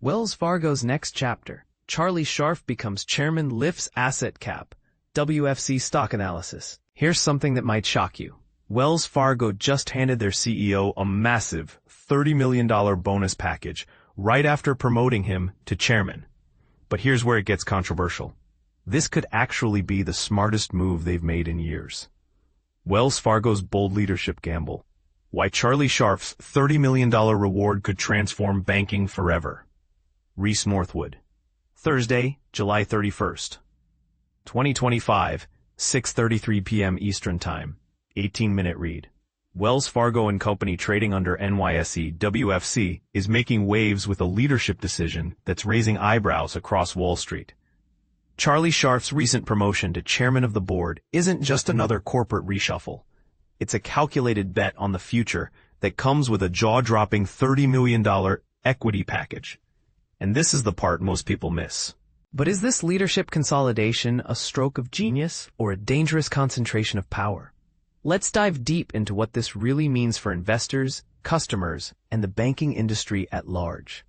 Wells Fargo's next chapter. Charlie Scharf becomes chairman, lifts asset cap. WFC stock analysis. Here's something that might shock you. Wells Fargo just handed their CEO a massive $30 million bonus package right after promoting him to chairman. But here's where it gets controversial. This could actually be the smartest move they've made in years. Wells Fargo's bold leadership gamble. Why Charlie Scharf's $30 million reward could transform banking forever. Reese Northwood. Thursday, July 31st. 2025, 6:33 p.m. Eastern Time. 18-minute read. Wells Fargo & Company, trading under NYSE WFC, is making waves with a leadership decision that's raising eyebrows across Wall Street. Charlie Scharf's recent promotion to chairman of the board isn't just another corporate reshuffle. It's a calculated bet on the future that comes with a jaw-dropping $30 million equity package. And this is the part most people miss. But is this leadership consolidation a stroke of genius or a dangerous concentration of power? Let's dive deep into what this really means for investors, customers, and the banking industry at large.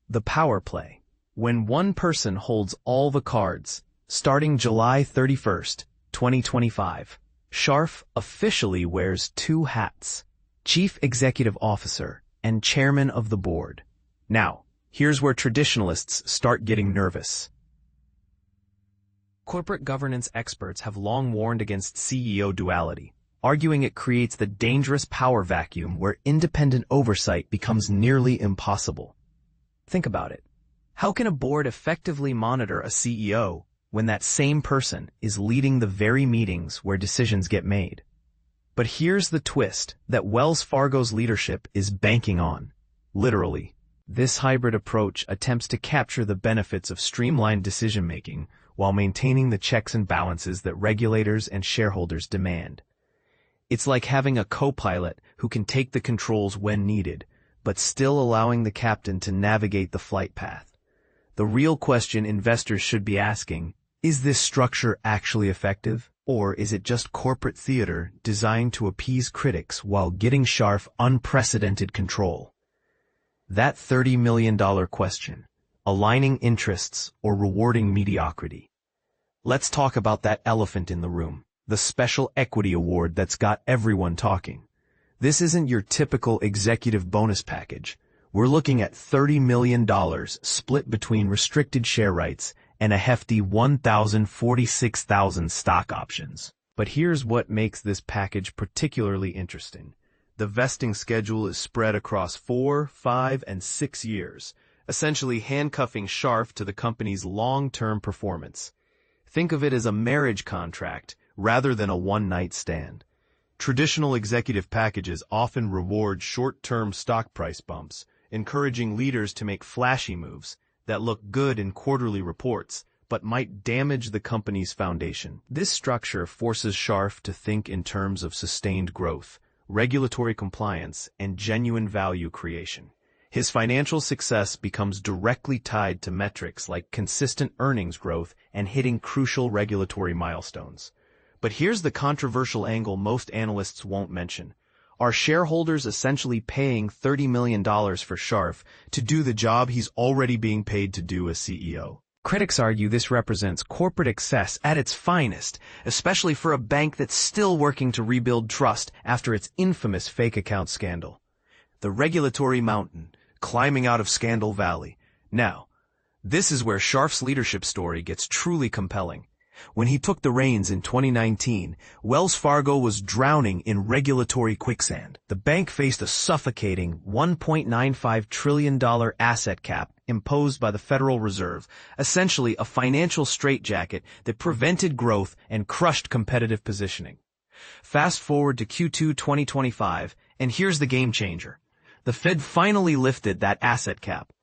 The power play. When one person holds all the cards, starting July 31st, 2025, Scharf officially wears two hats: Chief Executive Officer and Chairman of the Board. Now, here's where traditionalists start getting nervous. Corporate governance experts have long warned against CEO duality, arguing it creates the dangerous power vacuum where independent oversight becomes nearly impossible. Think about it. How can a board effectively monitor a CEO when that same person is leading the very meetings where decisions get made? But here's the twist that Wells Fargo's leadership is banking on. Literally, this hybrid approach attempts to capture the benefits of streamlined decision-making while maintaining the checks and balances that regulators and shareholders demand. It's like having a co-pilot who can take the controls when needed, but still allowing the captain to navigate the flight path. The real question investors should be asking, is this structure actually effective, or is it just corporate theater designed to appease critics while getting Scharf unprecedented control? That $30 million question, aligning interests or rewarding mediocrity. Let's talk about that elephant in the room, the special equity award that's got everyone talking. This isn't your typical executive bonus package. We're looking at $30 million split between restricted share rights and a hefty 1,046,000 stock options. But here's what makes this package particularly interesting. The vesting schedule is spread across 4, 5, and 6 years, essentially handcuffing Scharf to the company's long-term performance. Think of it as a marriage contract rather than a one-night stand. Traditional executive packages often reward short-term stock price bumps, encouraging leaders to make flashy moves that look good in quarterly reports, but might damage the company's foundation. This structure forces Scharf to think in terms of sustained growth, regulatory compliance, and genuine value creation. His financial success becomes directly tied to metrics like consistent earnings growth and hitting crucial regulatory milestones. But here's the controversial angle most analysts won't mention. Are shareholders essentially paying $30 million for Scharf to do the job he's already being paid to do as CEO? Critics argue this represents corporate excess at its finest, especially for a bank that's still working to rebuild trust after its infamous fake account scandal. The regulatory mountain, climbing out of Scandal Valley. Now, this is where Scharf's leadership story gets truly compelling. When he took the reins in 2019, Wells Fargo was drowning in regulatory quicksand. The bank faced a suffocating $1.95 trillion asset cap imposed by the Federal Reserve, essentially a financial straitjacket that prevented growth and crushed competitive positioning. Fast forward to Q2 2025, and here's the game changer. The Fed finally lifted that asset cap.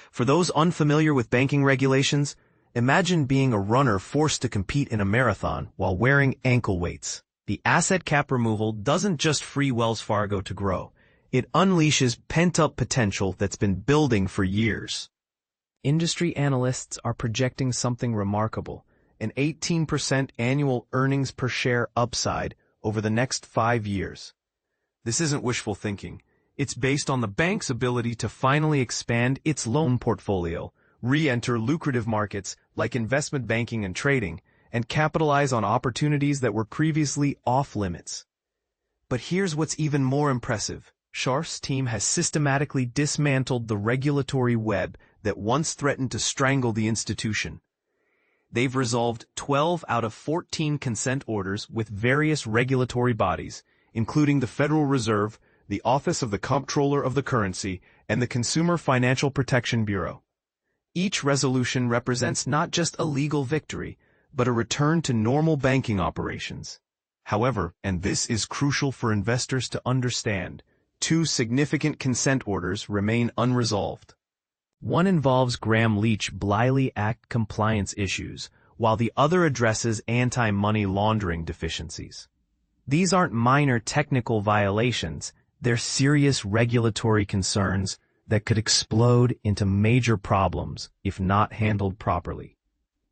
For those unfamiliar with banking regulations, imagine being a runner forced to compete in a marathon while wearing ankle weights. The asset cap removal doesn't just free Wells Fargo to grow. It unleashes pent-up potential that's been building for years. Industry analysts are projecting something remarkable, an 18% annual earnings per share upside over the next 5 years. This isn't wishful thinking. It's based on the bank's ability to finally expand its loan portfolio, re-enter lucrative markets like investment banking and trading, and capitalize on opportunities that were previously off-limits. But here's what's even more impressive. Scharf's team has systematically dismantled the regulatory web that once threatened to strangle the institution. They've resolved 12 out of 14 consent orders with various regulatory bodies, including the Federal Reserve, the Office of the Comptroller of the Currency, and the Consumer Financial Protection Bureau. Each resolution represents not just a legal victory, but a return to normal banking operations. However, and this is crucial for investors to understand, two significant consent orders remain unresolved. One involves Gramm-Leach-Bliley Act compliance issues, while the other addresses anti-money laundering deficiencies. These aren't minor technical violations, they're serious regulatory concerns that could explode into major problems if not handled properly.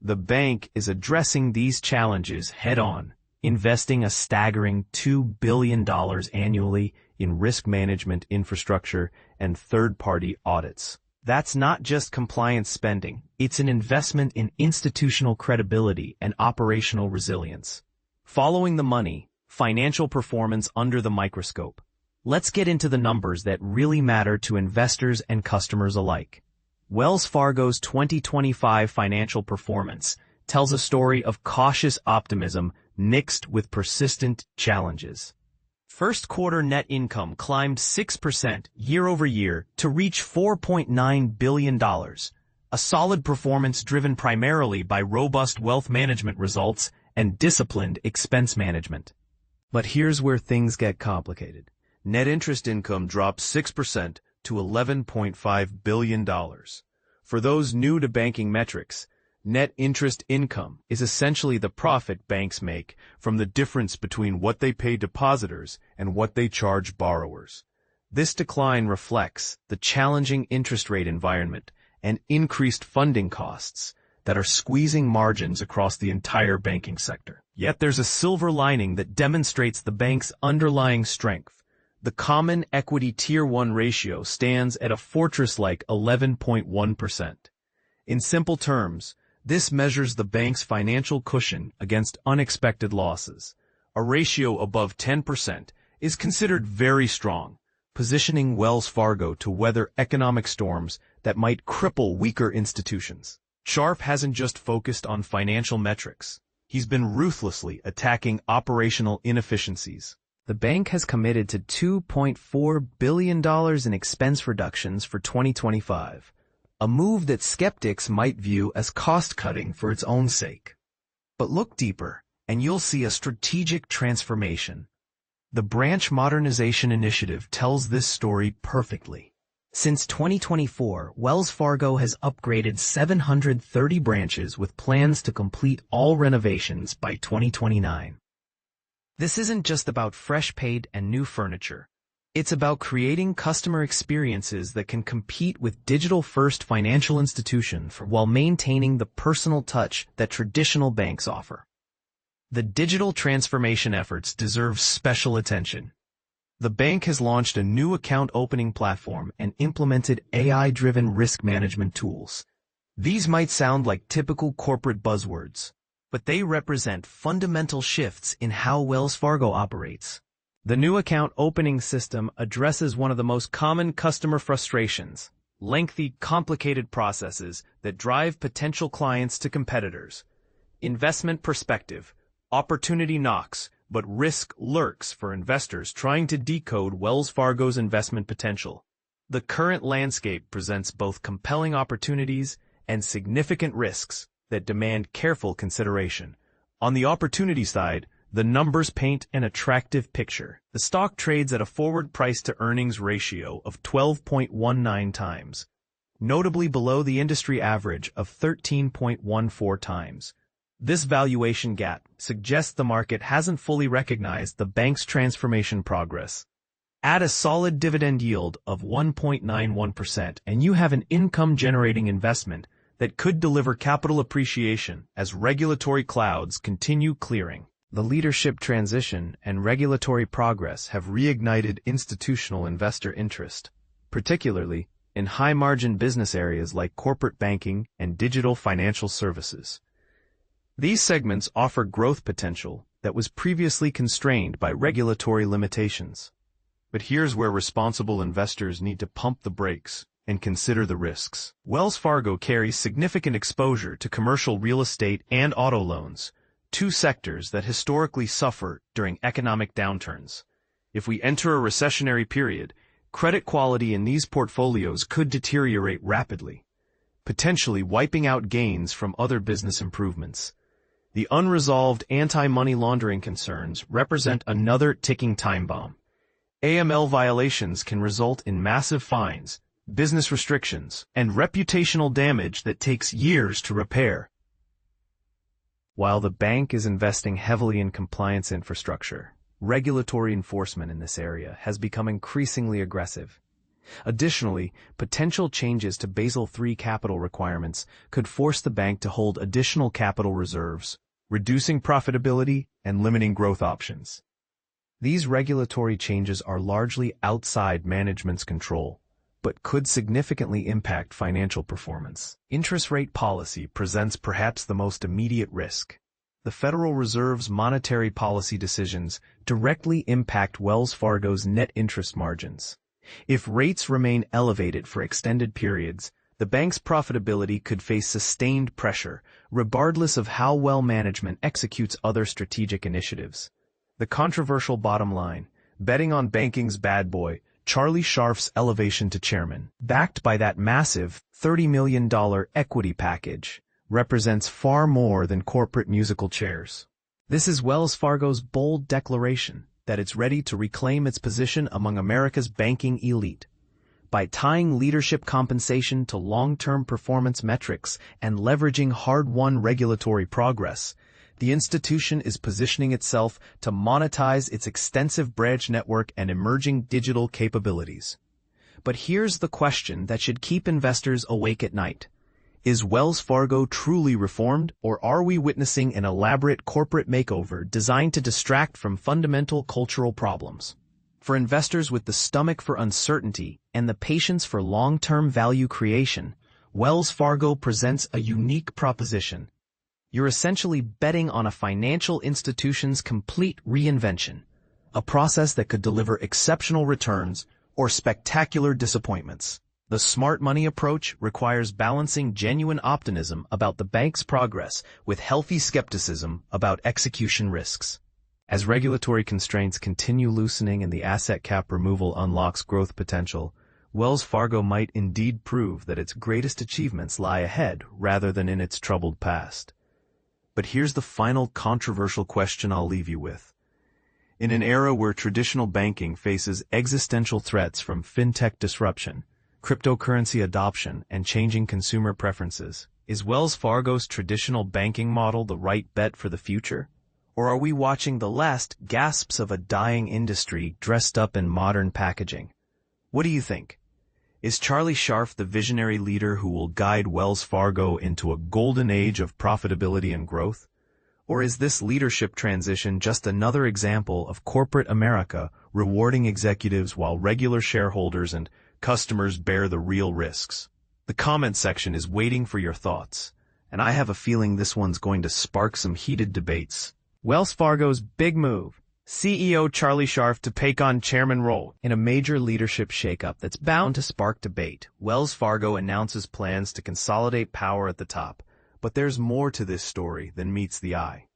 The bank is addressing these challenges head-on, investing a staggering $2 billion annually in risk management infrastructure and third-party audits. That's not just compliance spending, it's an investment in institutional credibility and operational resilience. Following the money, financial performance under the microscope. Let's get into the numbers that really matter to investors and customers alike. Wells Fargo's 2025 financial performance tells a story of cautious optimism mixed with persistent challenges. First quarter net income climbed 6% year-over-year to reach $4.9 billion, a solid performance driven primarily by robust wealth management results and disciplined expense management. But here's where things get complicated. Net interest income dropped 6% to $11.5 billion. For those new to banking metrics, net interest income is essentially the profit banks make from the difference between what they pay depositors and what they charge borrowers. This decline reflects the challenging interest rate environment and increased funding costs that are squeezing margins across the entire banking sector. Yet there's a silver lining that demonstrates the bank's underlying strength. The Common Equity Tier 1 ratio stands at a fortress-like 11.1%. In simple terms, this measures the bank's financial cushion against unexpected losses. A ratio above 10% is considered very strong, positioning Wells Fargo to weather economic storms that might cripple weaker institutions. Scharf hasn't just focused on financial metrics. He's been ruthlessly attacking operational inefficiencies. The bank has committed to $2.4 billion in expense reductions for 2025. A move that skeptics might view as cost-cutting for its own sake. But look deeper, and you'll see a strategic transformation. The branch modernization initiative tells this story perfectly. Since 2024, Wells Fargo has upgraded 730 branches with plans to complete all renovations by 2029. This isn't just about fresh paint and new furniture. It's about creating customer experiences that can compete with digital-first financial institutions while maintaining the personal touch that traditional banks offer. The digital transformation efforts deserve special attention. The bank has launched a new account opening platform and implemented AI-driven risk management tools. These might sound like typical corporate buzzwords, but they represent fundamental shifts in how Wells Fargo operates. The new account opening system addresses one of the most common customer frustrations: lengthy, complicated processes that drive potential clients to competitors. Investment perspective: opportunity knocks, but risk lurks for investors trying to decode Wells Fargo's investment potential. The current landscape presents both compelling opportunities and significant risks that demand careful consideration. On the opportunity side, the numbers paint an attractive picture. The stock trades at a forward price-to-earnings ratio of 12.19 times, notably below the industry average of 13.14 times. This valuation gap suggests the market hasn't fully recognized the bank's transformation progress. Add a solid dividend yield of 1.91% and you have an income-generating investment that could deliver capital appreciation as regulatory clouds continue clearing. The leadership transition and regulatory progress have reignited institutional investor interest, particularly in high-margin business areas like corporate banking and digital financial services. These segments offer growth potential that was previously constrained by regulatory limitations. But here's where responsible investors need to pump the brakes and consider the risks. Wells Fargo carries significant exposure to commercial real estate and auto loans, two sectors that historically suffer during economic downturns. If we enter a recessionary period, credit quality in these portfolios could deteriorate rapidly, potentially wiping out gains from other business improvements. The unresolved anti-money laundering concerns represent another ticking time bomb. AML violations can result in massive fines, business restrictions, and reputational damage that takes years to repair. While the bank is investing heavily in compliance infrastructure, regulatory enforcement in this area has become increasingly aggressive. Additionally, potential changes to Basel III capital requirements could force the bank to hold additional capital reserves, reducing profitability and limiting growth options. These regulatory changes are largely outside management's control, but could significantly impact financial performance. Interest rate policy presents perhaps the most immediate risk. The Federal Reserve's monetary policy decisions directly impact Wells Fargo's net interest margins. If rates remain elevated for extended periods, the bank's profitability could face sustained pressure, regardless of how well management executes other strategic initiatives. The controversial bottom line, betting on banking's bad boy, Charlie Scharf's elevation to chairman, backed by that massive $30 million equity package, represents far more than corporate musical chairs. This is Wells Fargo's bold declaration that it's ready to reclaim its position among America's banking elite. By tying leadership compensation to long-term performance metrics and leveraging hard-won regulatory progress, the institution is positioning itself to monetize its extensive branch network and emerging digital capabilities. But here's the question that should keep investors awake at night. Is Wells Fargo truly reformed, or are we witnessing an elaborate corporate makeover designed to distract from fundamental cultural problems? For investors with the stomach for uncertainty and the patience for long-term value creation, Wells Fargo presents a unique proposition. You're essentially betting on a financial institution's complete reinvention, a process that could deliver exceptional returns or spectacular disappointments. The smart money approach requires balancing genuine optimism about the bank's progress with healthy skepticism about execution risks. As regulatory constraints continue loosening and the asset cap removal unlocks growth potential, Wells Fargo might indeed prove that its greatest achievements lie ahead rather than in its troubled past. But here's the final controversial question I'll leave you with. In an era where traditional banking faces existential threats from fintech disruption, cryptocurrency adoption, and changing consumer preferences, is Wells Fargo's traditional banking model the right bet for the future? Or are we watching the last gasps of a dying industry dressed up in modern packaging? What do you think? Is Charlie Scharf the visionary leader who will guide Wells Fargo into a golden age of profitability and growth? Or is this leadership transition just another example of corporate America rewarding executives while regular shareholders and customers bear the real risks? The comment section is waiting for your thoughts, and I have a feeling this one's going to spark some heated debates. Wells Fargo's big move. CEO Charlie Scharf to take on chairman role. In a major leadership shakeup that's bound to spark debate, Wells Fargo announces plans to consolidate power at the top. But there's more to this story than meets the eye.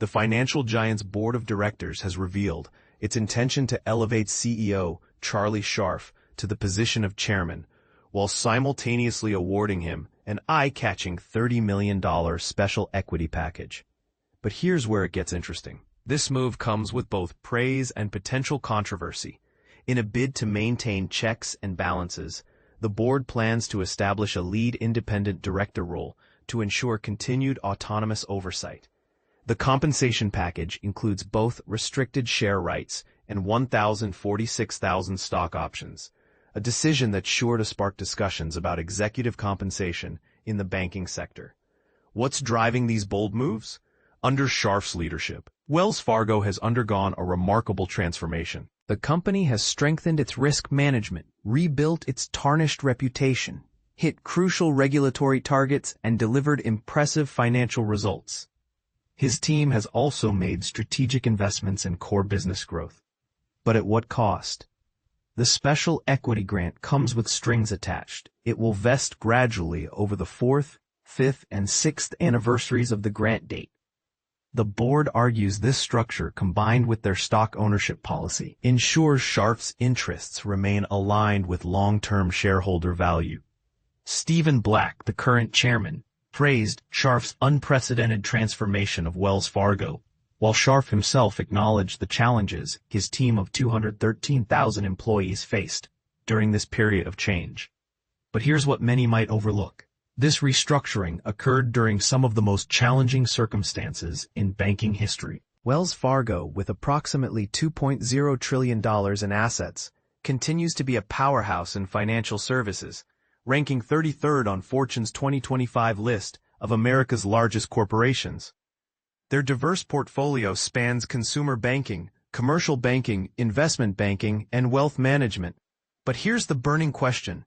The financial giant's board of directors has revealed its intention to elevate CEO Charlie Scharf to the position of chairman, while simultaneously awarding him an eye-catching $30 million special equity package. But here's where it gets interesting. This move comes with both praise and potential controversy. In a bid to maintain checks and balances, the board plans to establish a lead independent director role to ensure continued autonomous oversight. The compensation package includes both restricted share rights and 1,046,000 stock options, a decision that's sure to spark discussions about executive compensation in the banking sector. What's driving these bold moves? Under Scharf's leadership, Wells Fargo has undergone a remarkable transformation. The company has strengthened its risk management, rebuilt its tarnished reputation, hit crucial regulatory targets, and delivered impressive financial results. His team has also made strategic investments in core business growth. But at what cost? The special equity grant comes with strings attached. It will vest gradually over the 4th, 5th, and 6th anniversaries of the grant date. The board argues this structure, combined with their stock ownership policy, ensures Scharf's interests remain aligned with long-term shareholder value. Stephen Black, the current chairman, praised Scharf's unprecedented transformation of Wells Fargo, while Scharf himself acknowledged the challenges his team of 213,000 employees faced during this period of change. But here's what many might overlook. This restructuring occurred during some of the most challenging circumstances in banking history. Wells Fargo, with approximately $2.0 trillion in assets, continues to be a powerhouse in financial services, ranking 33rd on Fortune's 2025 list of America's largest corporations. Their diverse portfolio spans consumer banking, commercial banking, investment banking, and wealth management. But here's the burning question.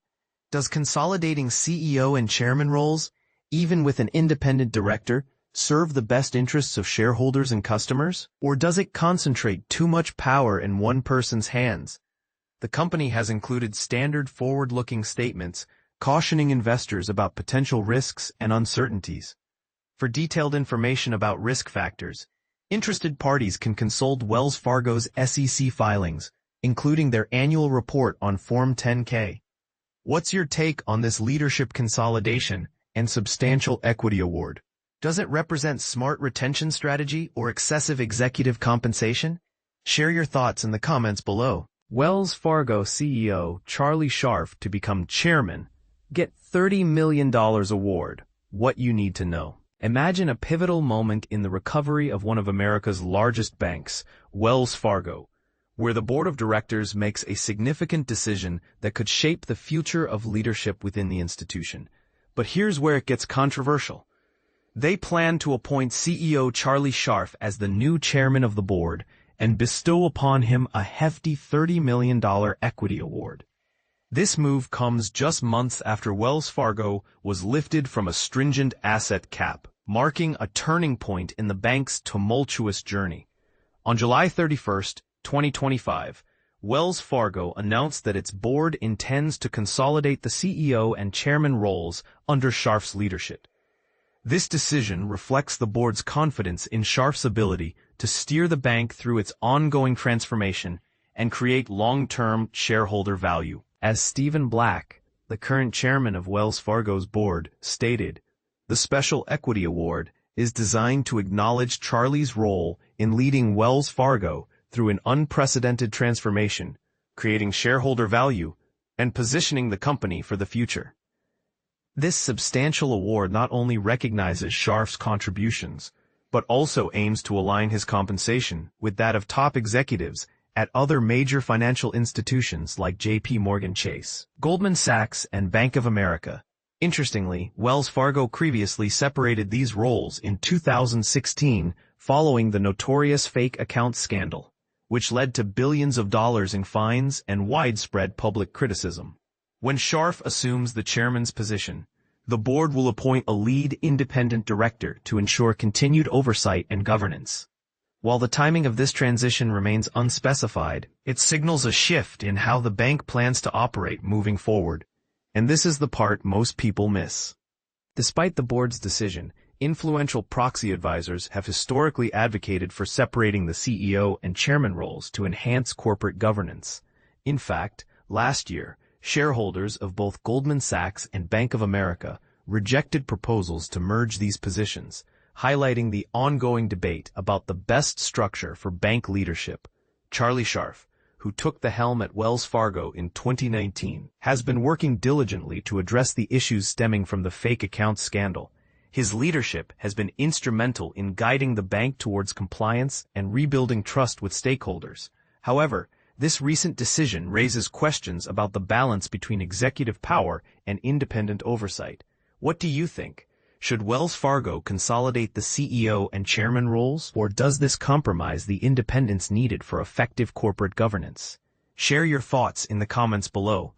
Does consolidating CEO and chairman roles, even with an independent director, serve the best interests of shareholders and customers? Or does it concentrate too much power in one person's hands? The company has included standard forward-looking statements cautioning investors about potential risks and uncertainties. For detailed information about risk factors, interested parties can consult Wells Fargo's SEC filings, including their annual report on Form 10-K. What's your take on this leadership consolidation and substantial equity award? Does it represent smart retention strategy or excessive executive compensation? Share your thoughts in the comments below. Wells Fargo CEO Charlie Scharf to become chairman. Get $30 million award. What you need to know. Imagine a pivotal moment in the recovery of one of America's largest banks, Wells Fargo, where the board of directors makes a significant decision that could shape the future of leadership within the institution. But here's where it gets controversial. They plan to appoint CEO Charlie Scharf as the new chairman of the board and bestow upon him a hefty $30 million equity award. This move comes just months after Wells Fargo was lifted from a stringent asset cap, marking a turning point in the bank's tumultuous journey. On July 31, 2025, Wells Fargo announced that its board intends to consolidate the CEO and chairman roles under Scharf's leadership. This decision reflects the board's confidence in Scharf's ability to steer the bank through its ongoing transformation and create long-term shareholder value. As Stephen Black, the current chairman of Wells Fargo's board, stated, the Special Equity Award is designed to acknowledge Charlie's role in leading Wells Fargo through an unprecedented transformation, creating shareholder value, and positioning the company for the future. This substantial award not only recognizes Scharf's contributions, but also aims to align his compensation with that of top executives at other major financial institutions like J.P. Morgan Chase, Goldman Sachs, and Bank of America. Interestingly, Wells Fargo previously separated these roles in 2016 following the notorious fake account scandal, which led to billions of dollars in fines and widespread public criticism. When Scharf assumes the chairman's position, the board will appoint a lead independent director to ensure continued oversight and governance. While the timing of this transition remains unspecified, it signals a shift in how the bank plans to operate moving forward. And this is the part most people miss. Despite the board's decision, influential proxy advisors have historically advocated for separating the CEO and chairman roles to enhance corporate governance. In fact, last year, shareholders of both Goldman Sachs and Bank of America rejected proposals to merge these positions, highlighting the ongoing debate about the best structure for bank leadership. Charlie Scharf, who took the helm at Wells Fargo in 2019, has been working diligently to address the issues stemming from the fake account scandal. His leadership has been instrumental in guiding the bank towards compliance and rebuilding trust with stakeholders. However, this recent decision raises questions about the balance between executive power and independent oversight. What do you think? Should Wells Fargo consolidate the CEO and chairman roles, or does this compromise the independence needed for effective corporate governance? Share your thoughts in the comments below.